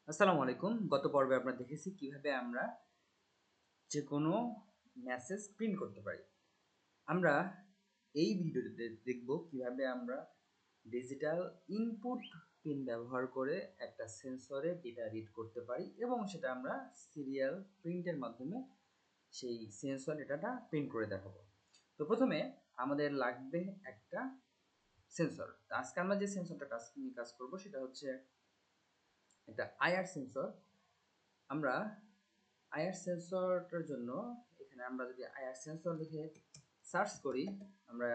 আসসালামু আলাইকুম। গত পর্বে আমরা দেখেছি কিভাবে আমরা যেকোনো মেসেজ প্রিন্ট করতে পারি। আমরা এই ভিডিওটিতে দেখব কিভাবে আমরা ডিজিটাল ইনপুট পিন ব্যবহার করে একটা সেন্সরে ডেটা রিড করতে পারি এবং সেটা আমরা সিরিয়াল প্রিন্টের মাধ্যমে সেই সেন্সর ডেটাটা প্রিন্ট করে দেখাবো। তো প্রথমে আমাদের লাগবে একটা সেন্সর। তো আজকে আমরা যে সেন্সরটা নিয়ে কাজ করব সেটা হচ্ছে একটা আইআর সেন্সর। আমরা আইআর সেন্সরটার জন্য এখানে আমরা যদি আইআর সেন্সর লিখে সার্চ করি আমরা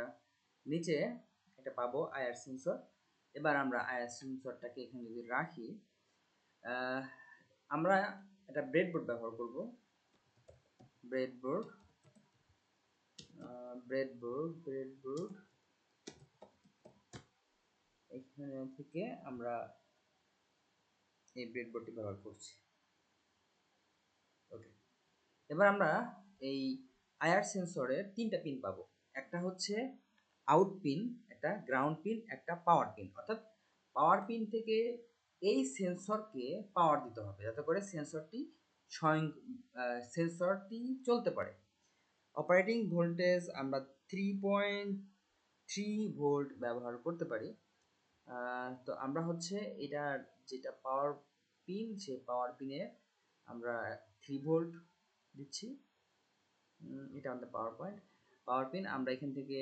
নিচে এটা পাবো আইআর সেন্সর। এবার আমরা আইআর সেন্সরটাকে এখানে যদি রাখি আমরা একটা ব্রেডবোর্ড ব্যবহার করব। ব্রেডবোর্ড ব্রেডবোর্ড এখানে থেকে আমরা এই ব্রেডবোর্ডটি ব্যবহার করছি। ওকে, এবার আমরা এই আইআর সেন্সরের তিনটা পিন পাবো। একটা হচ্ছে আউট পিন, একটা গ্রাউন্ড পিন, একটা পাওয়ার পিন। অর্থাৎ পাওয়ার পিন থেকে এই সেন্সরকে পাওয়ার দিতে হবে যাতে করে সেন্সরটি চলতে পারে। অপারেটিং ভোল্টেজ আমরা 3.3 ভোল্ট ব্যবহার করতে পারি। তো আমরা হচ্ছে এটা যেটা পাওয়ার পিন, সেই পাওয়ার পিনে আমরা 3 ভোল্ট দিচ্ছি। এটা আমাদের পাওয়ার পিন। আমরা এখান থেকে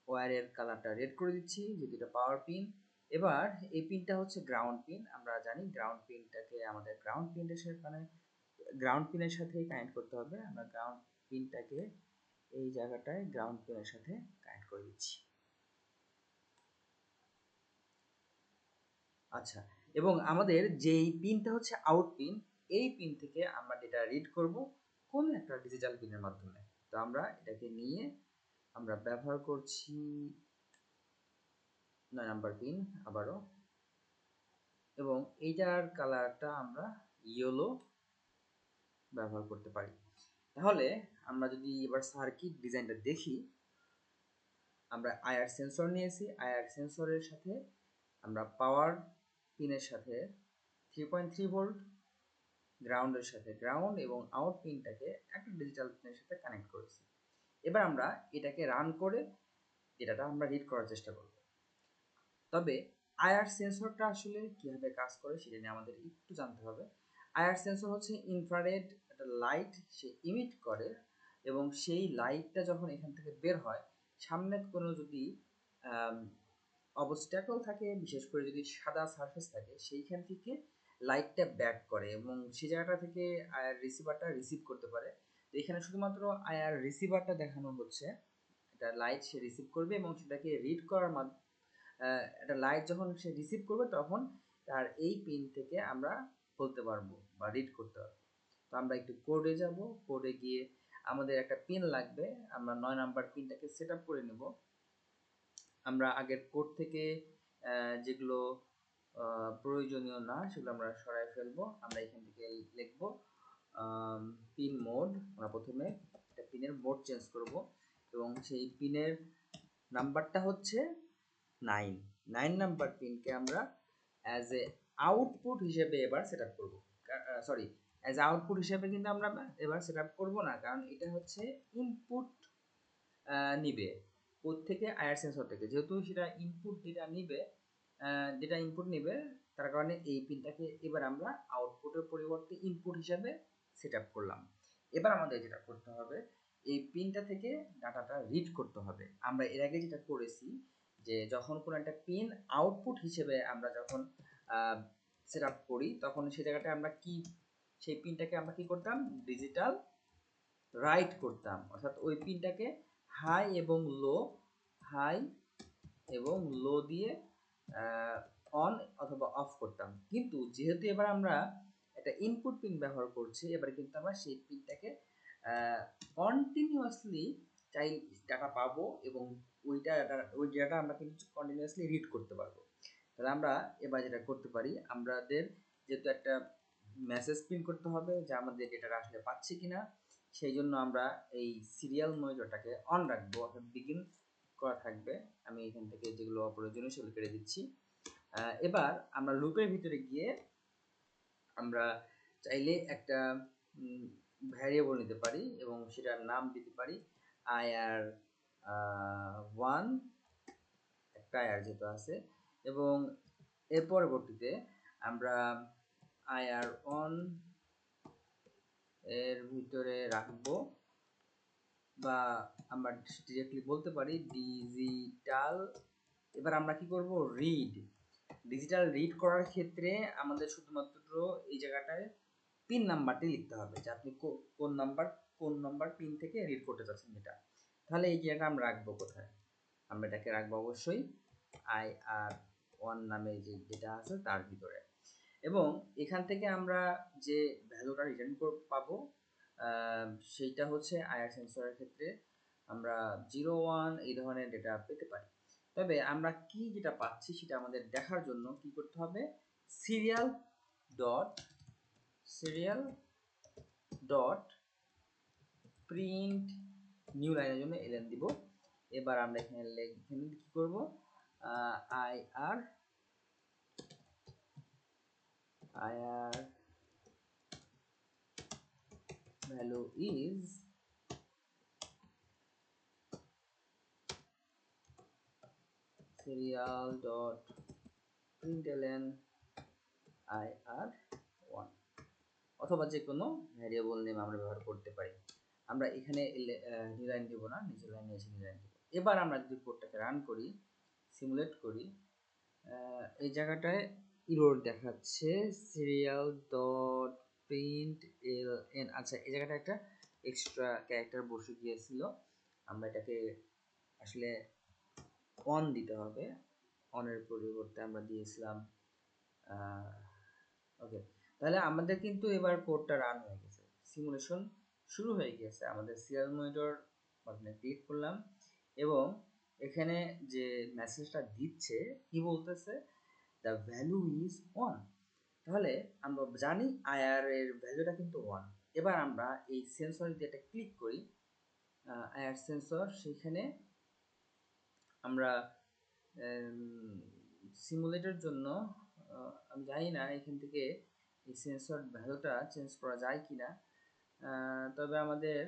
ওয়্যারের কালারটা রেড করে দিচ্ছি যেহেতু এটা পাওয়ার পিন। এবার এই পিনটা হচ্ছে গ্রাউন্ড পিন। আমরা জানি গ্রাউন্ড পিনটাকে আমাদের গ্রাউন্ড পিনের সাথে কানেক্ট করতে হবে। আমরা গ্রাউন্ড পিনটাকে এই জায়গাটায় গ্রাউন্ড পিনের সাথে কানেক্ট করে দিচ্ছি। আচ্ছা, এবং আমাদের যেই পিনটা হচ্ছে আউট পিন, এই পিন থেকে আমরা ডেটা রিড করব কোন একটা ডিজিটাল পিনের মাধ্যমে। তো আমরা এটাকে নিয়ে আমরা ব্যবহার করছি 9 নাম্বার পিন আবারও, এবং এইটার কালারটা আমরা ইয়েলো ব্যবহার করতে পারি। তাহলে আমরা যদি এবার সার্কিট ডিজাইনটা দেখি, আমরা আইআর সেন্সর নিয়েছি। আইআর সেন্সরের সাথে আমরা পাওয়ার পিনের সাথে 3.3 ভোল্ট, গ্রাউন্ডের সাথে গ্রাউন্ড এবং আউট পিনটাকে একটা ডিজিটাল পিনের সাথে কানেক্ট করেছি। এবার আমরা এটাকে রান করে ডেটাটা আমরা রিড করার চেষ্টা করব। তবে আইআর সেন্সরটা আসলে কিভাবে কাজ করে সেটা নিয়ে আমাদের একটু জানতে হবে। আইআর সেন্সর হচ্ছে ইনফ্রারেড একটা লাইট সে ইমিট করে, এবং সেই লাইটটা যখন এখান থেকে বের হয়, সামনে কোনো যদি অবস্ট্যাকল থাকে, বিশেষ করে যদি সাদা সারফেস থাকে, সেইখান থেকে লাইটটা ব্যাক করে এবং সেই জায়গাটা থেকে আইআর রিসিভারটা রিসিভ করতে পারে। তো এখানে শুধুমাত্র আইআর রিসিভারটা দেখানো হচ্ছে। এটা লাইট সে রিসিভ করবে এবং সেটাকে রিড করার একটা লাইট যখন সে রিসিভ করবে তখন তার এই পিন থেকে আমরা বলতে পারবো বা রিড করতে পারবো। তো আমরা একটু কোডে যাব। কোডে গিয়ে আমাদের একটা পিন লাগবে। আমরা 9 নাম্বার পিনটাকে সেট আপ করে নেব। আমরা আগের কোড থেকে যেগুলো প্রয়োজনীয় না সেগুলো আমরা সরাই ফেলবো। আমরা এখান থেকে লিখবো পিন মোড। আমরা প্রথমে একটা পিনের মোড চেঞ্জ করব এবং সেই পিনের নাম্বারটা হচ্ছে 9 নাম্বার পিনকে আমরা অ্যাজ এ আউটপুট হিসেবে এবার সেট আপ করবো। সরি, অ্যাজ আউটপুট হিসেবে কিন্তু আমরা এবার সেট আপ করবো না, কারণ এটা হচ্ছে ইনপুট নিবে থেকে আইআর সেন্সর থেকে, যেহেতু সেটা ইনপুট ডেটা ইনপুট নিবে, তার কারণে এই পিনটাকে এবার আমরা আউটপুটের পরিবর্তে ইনপুট হিসাবে সেট আপ করলাম। এবার আমাদের যেটা করতে হবে, এই পিনটা থেকে ডাটাটা রিড করতে হবে। আমরা এর আগে যেটা করেছি যে যখন কোনো একটা পিন আউটপুট হিসেবে আমরা যখন সেট আপ করি, তখন সেই জায়গাটায় আমরা সেই পিনটাকে আমরা কি করতাম, ডিজিটাল রাইট করতাম। অর্থাৎ ওই পিনটাকে হাই এবং লো দিয়ে অন অথবা অফ করতাম। কিন্তু যেহেতু এবার আমরা একটা ইনপুট পিন ব্যবহার করছি, এবার কিন্তু আমরা সেই পিনটাকে কন্টিনিউয়াসলি ডাটা পাবো এবং ওই ডাটা আমরা কিন্তু কন্টিনিউয়াসলি রিড করতে পারবো। তাহলে আমরা এবার যেটা করতে পারি, আমাদের যেহেতু একটা মেসেজ প্রিন্ট করতে হবে যে আমাদের ডেটাটা আসলে পাচ্ছি কিনা, সেই জন্য আমরা এই সিরিয়াল মনিটরটাকে অন রাখবো, অর্থাৎ বিগিন করা থাকবে। আমি এখান থেকে যেগুলো অপ্রয়োজনীয় সেগুলো কেটে দিচ্ছি। এবার আমরা লুপের ভিতরে গিয়ে আমরা চাইলে একটা ভ্যারিয়েবল নিতে পারি এবং সেটার নাম দিতে পারি আইআর 1, একটা আইআর যেহেতু আছে, এবং এর পরবর্তীতে আমরা আইআর অন এর ভিতরে রাখবো, বা আমরা ডিরেক্টলি বলতে পারি ডিজিটাল। এবার আমরা কি করব, ডিজিটাল রিড করার ক্ষেত্রে আমাদের শুধুমাত্র এই জায়গাটায় পিন নাম্বারটি লিখতে হবে, যে আপনি কোন নাম্বার পিন থেকে রিড করতে চাচ্ছেন এটা। তাহলে এই জায়গাটা আমরা রাখবো কোথায়, আমরা এটাকে রাখবো অবশ্যই IR1 নামে যেটা আছে তার ভিতরে। এবং এখান থেকে আমরা যে ভ্যালুটা রিটার্ন পাবো সেইটা হচ্ছে আইআর সেন্সরের ক্ষেত্রে আমরা 0, 1 এই ধরনের ডেটা পেতে পারি। তবে আমরা কি যেটা পাচ্ছি সেটা আমাদের দেখার জন্য কি করতে হবে, সিরিয়াল ডট প্রিন্ট নিউ লাইনের জন্য এলএন দিব। এবার আমরা এখানে কি করব, IR value is serial dot println IR1, অথবা যে কোনো ভ্যারিয়েবল নেম আমরা ব্যবহার করতে পারি। আমরা এখানে নিউ লাইন দিব না, নিচের লাইনে এসে নিউ লাইন দিব। এবার আমরা যদি কোডটাকে রান করি, সিমুলেট করি, এই জায়গাটায় ইরর দেখাচ্ছে সিরিয়াল ডট প্রিন্ট এলএন। আচ্ছা, এই জায়গাটা একটা এক্সট্রা ক্যারেক্টার বসে গিয়েছিল, আমরা এটাকে আসলে অন দিতে হবে, অনের পরিবর্তে আমরা দিয়েছিলাম ওকে। তাহলে আমাদের কিন্তু এবার কোডটা রান হয়ে গেছে, সিমুলেশন শুরু হয়ে গেছে। আমাদের সিরিয়াল মনিটর বাটনে ক্লিক করলাম এবং এখানে যে মেসেজটা দিচ্ছে কি বলতেছে, দ্য ভ্যালু ইজ 1। তাহলে আমরা জানি আইআর এর ভ্যালুটা কিন্তু 1। এবার আমরা এই সেন্সর যদি এটা ক্লিক করি, আইআর সেন্সর, সেখানে আমরা সিমুলেটের জন্য আমি জানি না এখান থেকে এই সেন্সর ভ্যালুটা চেঞ্জ করা যায় কি না। তবে আমাদের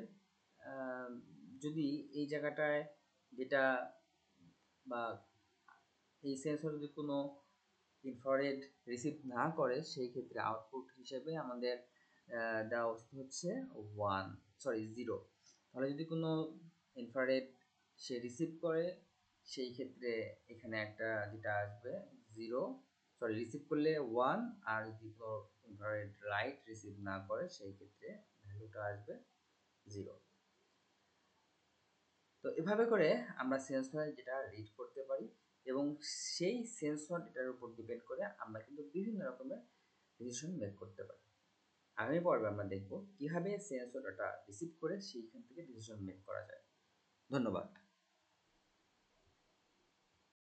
যদি এই জায়গাটায় যেটা, বা এই সেন্সর যদি কোনো ইনফ্রারেড রিসিভ না করে, সেই ক্ষেত্রে আউটপুট হিসেবে আমাদের দেওয়া উচিত হচ্ছে 0। তাহলে যদি কোনো ইনফ্রারেড সে রিসিভ করে, সেই ক্ষেত্রে এখানে একটা যেটা আসবে 0, রিসিভ করলে 1, আর যদি কোনো ইনফ্রারেড লাইট রিসিভ না করে সেই ক্ষেত্রে ভ্যালুটা আসবে 0। তো এভাবে করে আমরা সেন্সর যেটা রিড করতে পারি, এবং সেই সেন্সর এটার উপর ডিপেন্ড করে আমরা কিন্তু বিভিন্ন রকমের ডিসিশন মেক করতে পারি। আগামী পর্বে আমরা দেখব কিভাবে সেন্সর ডাটা রিসিভ করে সেইখান থেকে ডিসিশন মেক করা যায়। ধন্যবাদ।